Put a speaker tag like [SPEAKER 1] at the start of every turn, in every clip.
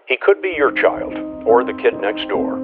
[SPEAKER 1] He could be your child or the kid next door.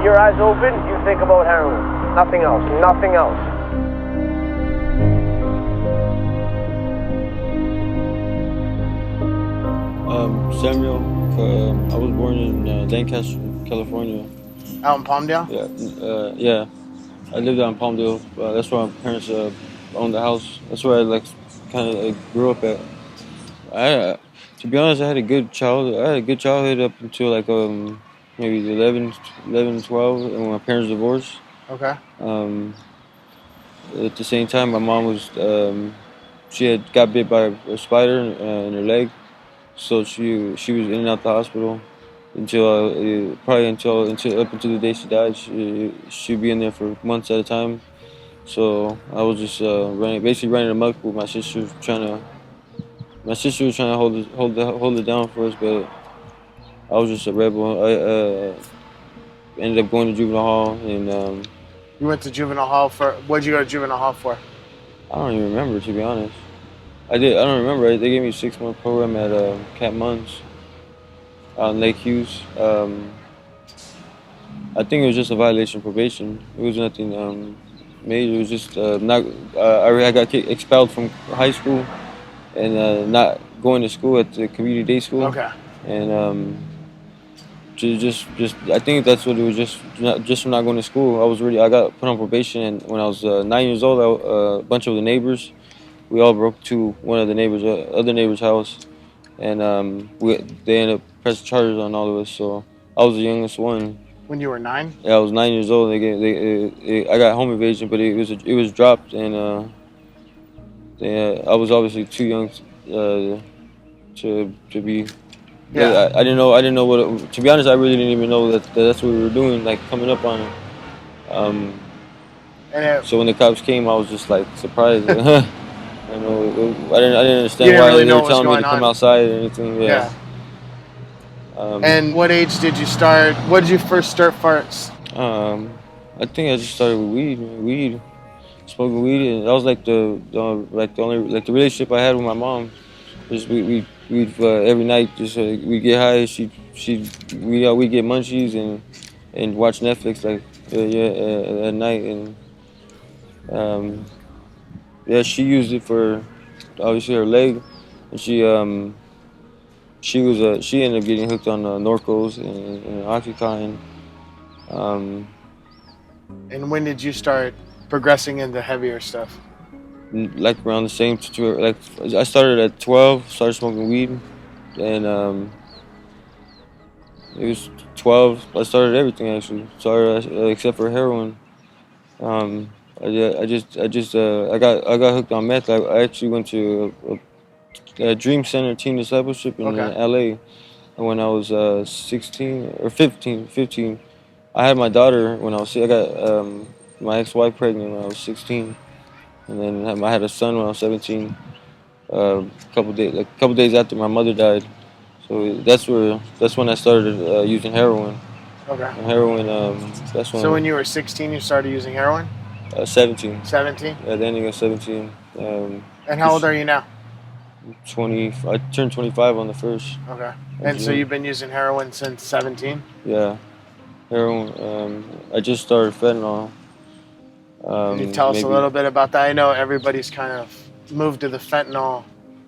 [SPEAKER 2] Your eyes open, you think about heroin. Nothing else, nothing else.
[SPEAKER 3] Samuel, I was born in Lancaster, California.
[SPEAKER 4] Out in Palmdale?
[SPEAKER 3] Yeah. I lived out in Palmdale. That's where my parents owned the house. That's where I kind of grew up at. To be honest, I had a good childhood. I had a good childhood up until maybe 11, 12, and when my parents divorced.
[SPEAKER 4] Okay.
[SPEAKER 3] At the same time, my mom was she had got bit by a spider in her leg, so she was in and out the hospital until probably until up until the day she died. She'd be in there for months at a time. So I was just basically running amok with my sister, My sister was trying to hold it down for us, but I was just a rebel. I ended up going to juvenile hall, and
[SPEAKER 4] You went to juvenile hall for, what'd you go to juvenile hall for?
[SPEAKER 3] I don't even remember, to be honest. I don't remember. They gave me a 6-month program at Cat Munns out in Lake Hughes. I think it was just a violation of probation. It was nothing major. It was just I got expelled from high school and not going to school at the community day school.
[SPEAKER 4] Okay.
[SPEAKER 3] And just I think that's what it was. Just from not going to school. I got put on probation, and when I was 9 years old, a bunch of the neighbors, we all broke to one of the other neighbors' house, and they ended up pressing charges on all of us. So I was the youngest one.
[SPEAKER 4] When you were 9?
[SPEAKER 3] Yeah, I was 9 years old. I got home invasion, but it was dropped, and I was obviously too young to be.
[SPEAKER 4] Yeah.
[SPEAKER 3] I didn't know what. To be honest, I really didn't even know that's what we were doing. Like coming up on it. So when the cops came, I was just like surprised. I didn't understand why they were telling me to come outside or anything. Yeah.
[SPEAKER 4] And what age did you start? What did you first start first?
[SPEAKER 3] I think I just started with weed, smoking weed, and that was the only relationship I had with my mom. Just we'd every night we'd get high. We'd get munchies and watch Netflix at night, and she used it for obviously her leg, and she ended up getting hooked on Norcos and Oxycontin.
[SPEAKER 4] And when did you start progressing into heavier stuff?
[SPEAKER 3] Like around the same like I started at 12, started smoking weed, and it was 12. I started everything actually. Started except for heroin. I got hooked on meth. I actually went to a Dream Center Teen Discipleship in LA when I was 16 or 15. I had my daughter when I was. I got my ex-wife pregnant when I was 16, and then I had a son when I was 17. A couple days after my mother died. So that's when I started using heroin.
[SPEAKER 4] Okay.
[SPEAKER 3] And heroin. That's when.
[SPEAKER 4] So when you were 16, you started using heroin?
[SPEAKER 3] 17.
[SPEAKER 4] 17?
[SPEAKER 3] Yeah, the ending of 17.
[SPEAKER 4] And how old are you now?
[SPEAKER 3] 20. I turned 25 on the 1st.
[SPEAKER 4] Okay. And so you've been using heroin since 17?
[SPEAKER 3] Yeah. Heroin. I just started fentanyl.
[SPEAKER 4] Can you tell us a little bit about that? I know everybody's kind of moved to the fentanyl.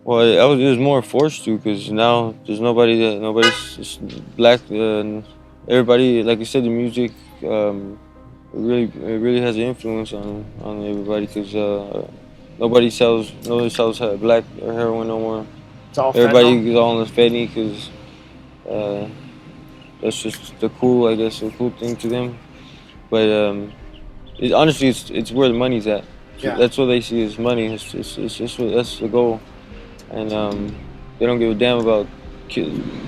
[SPEAKER 3] Well, it was more forced to, because now there's nobody's just black. Everybody, like you said, the music it really has an influence on everybody, because nobody sells black or heroin no more.
[SPEAKER 4] It's all
[SPEAKER 3] everybody
[SPEAKER 4] fentanyl?
[SPEAKER 3] is all on the fentanyl because that's just the cool thing to them. But honestly, it's where the money's at.
[SPEAKER 4] Yeah.
[SPEAKER 3] That's what they see as money. It's that's the goal, and they don't give a damn about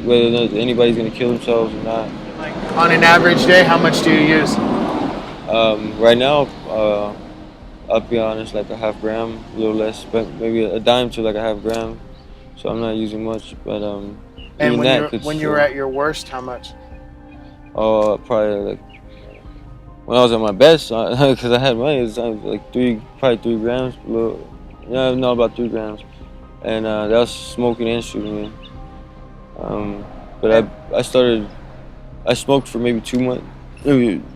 [SPEAKER 3] whether or not anybody's gonna kill themselves or not.
[SPEAKER 4] Like on an average day, how much do you use?
[SPEAKER 3] Right now, I'll be honest, like a half gram, a little less, but maybe a dime to like a half gram. So I'm not using much, but
[SPEAKER 4] and when you were at your worst, how much?
[SPEAKER 3] Probably like when I was at my best, because I had money. It was like probably 3 grams. Yeah, no, about 3 grams, and that was smoking and shooting. But I smoked for maybe 2 months.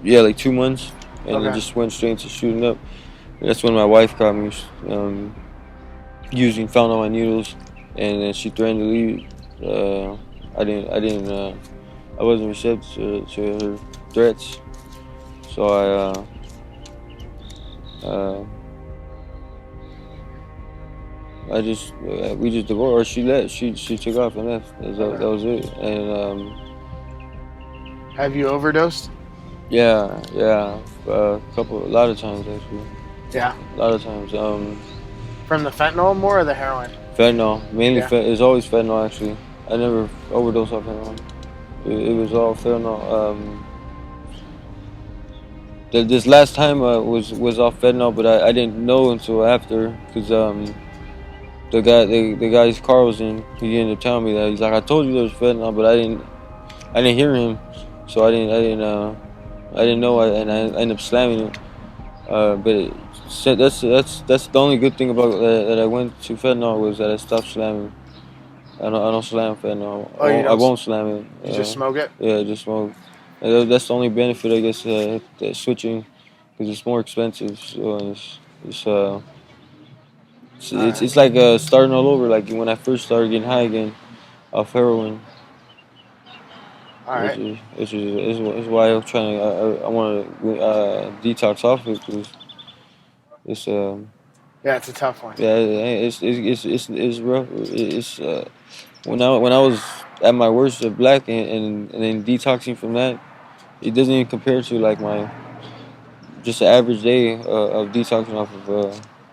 [SPEAKER 3] Yeah, like 2 months, and then
[SPEAKER 4] Okay.
[SPEAKER 3] just went straight into shooting up. That's when my wife caught me found all my needles, and then she threatened to leave. I wasn't receptive to her threats, so we just divorced. Or she left. She took off and left. That was it. And
[SPEAKER 4] Have you overdosed?
[SPEAKER 3] yeah, a lot of times actually.
[SPEAKER 4] Yeah.
[SPEAKER 3] A lot of times.
[SPEAKER 4] From the fentanyl more or the heroin?
[SPEAKER 3] Fentanyl, mainly.
[SPEAKER 4] Yeah.
[SPEAKER 3] It's always fentanyl actually. I never overdosed off heroin. It was all fentanyl. This last time was off fentanyl, but I didn't know until after, because the guy's car was in. He ended up telling me that. He's like, I told you there was fentanyl, but I didn't hear him, so I didn't know, and I ended up slamming it. That's the only good thing about that I went to fentanyl, was that I stopped slamming. I don't slam fentanyl.
[SPEAKER 4] Oh, you don't?
[SPEAKER 3] I won't slam it.
[SPEAKER 4] You just smoke it?
[SPEAKER 3] Yeah, just smoke. That's the only benefit, I guess, switching, because it's more expensive. So it's like starting all over, like when I first started getting high again off heroin.
[SPEAKER 4] All right.
[SPEAKER 3] Which is why I'm trying to. I want to detox off it, because it's
[SPEAKER 4] Yeah, it's a tough one.
[SPEAKER 3] yeah, it's rough. It's when I was at my worst of black, and then detoxing from that, it doesn't even compare to like my just an average day of detoxing off of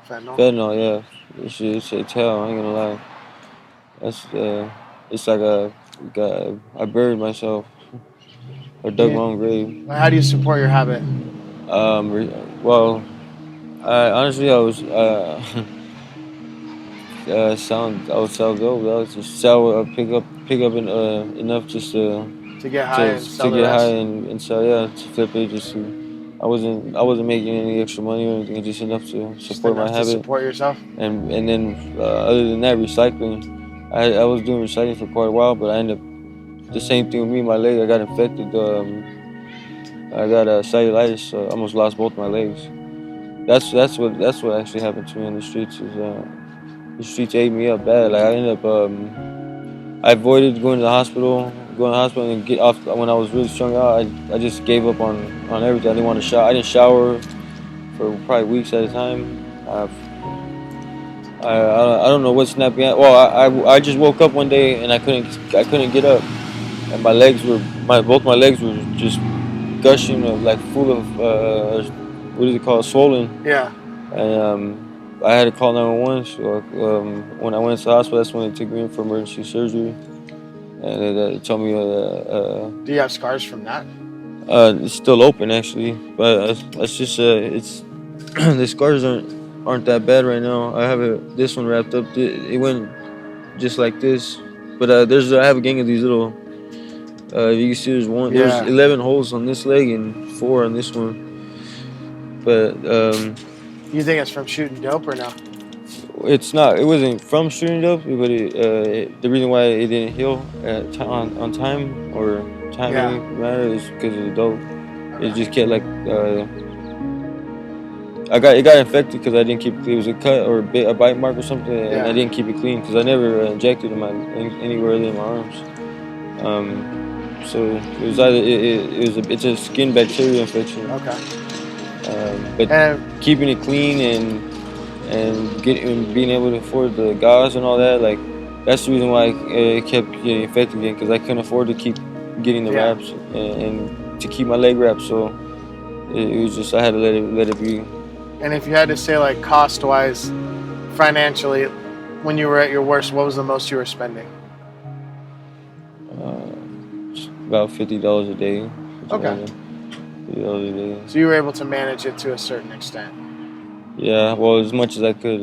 [SPEAKER 3] fentanyl. Yeah, it's hell. I ain't gonna lie. That's it's like I buried myself or dug my own grave.
[SPEAKER 4] How do you support your habit?
[SPEAKER 3] Well, I was I would sell dope. I was just pick up enough just
[SPEAKER 4] To get high and sell
[SPEAKER 3] to
[SPEAKER 4] the
[SPEAKER 3] get
[SPEAKER 4] rest?
[SPEAKER 3] high and sell, yeah, to flip it. Just to, I wasn't making any extra money or anything. Just enough to support my habit.
[SPEAKER 4] To support yourself.
[SPEAKER 3] And then other than that, recycling. I was doing recycling for quite a while, but I ended up the same thing with me. My leg, I got infected. I got cellulitis. I almost lost both my legs. That's what actually happened to me in the streets. The streets ate me up bad. Like I ended up, I avoided going to the hospital, and get off. When I was really strung out, I just gave up on everything. I didn't want to shower. I didn't shower for probably weeks at a time. I don't know what snapped me out. Well, I just woke up one day and I couldn't get up, and both my legs were just gushing, like full of what is it called, swollen.
[SPEAKER 4] Yeah.
[SPEAKER 3] And I had to call 911. So when I went to the hospital, that's when they took me in for emergency surgery, and they told me.
[SPEAKER 4] Do you have scars from that?
[SPEAKER 3] It's still open actually, but it's just it's the scars aren't that bad right now. I have this one wrapped up. It went just like this, but I have a gang of these little. You can see there's 11 holes on this leg and 4 on this one. But
[SPEAKER 4] you think it's from shooting dope or no?
[SPEAKER 3] It's not. It wasn't from shooting dope, but the reason why it didn't heal on time or timing matter is because of the dope. Okay. It just kept like. It got infected because I didn't keep. It was a cut or a bite mark or something, and I didn't keep it clean because I never injected anywhere in my arms. So it was either it's a skin bacteria infection.
[SPEAKER 4] Okay.
[SPEAKER 3] But keeping it clean and being able to afford the gauze and all that, like that's the reason why it kept getting infected again, because I couldn't afford to keep getting the wraps and to keep my leg wrapped. So it was just I had to let it be.
[SPEAKER 4] And if you had to say, like, cost-wise, financially, when you were at your worst, what was the most you were spending?
[SPEAKER 3] About $50 a day.
[SPEAKER 4] Okay.
[SPEAKER 3] $50 a day.
[SPEAKER 4] So you were able to manage it to a certain extent.
[SPEAKER 3] Yeah, well, as much as I could.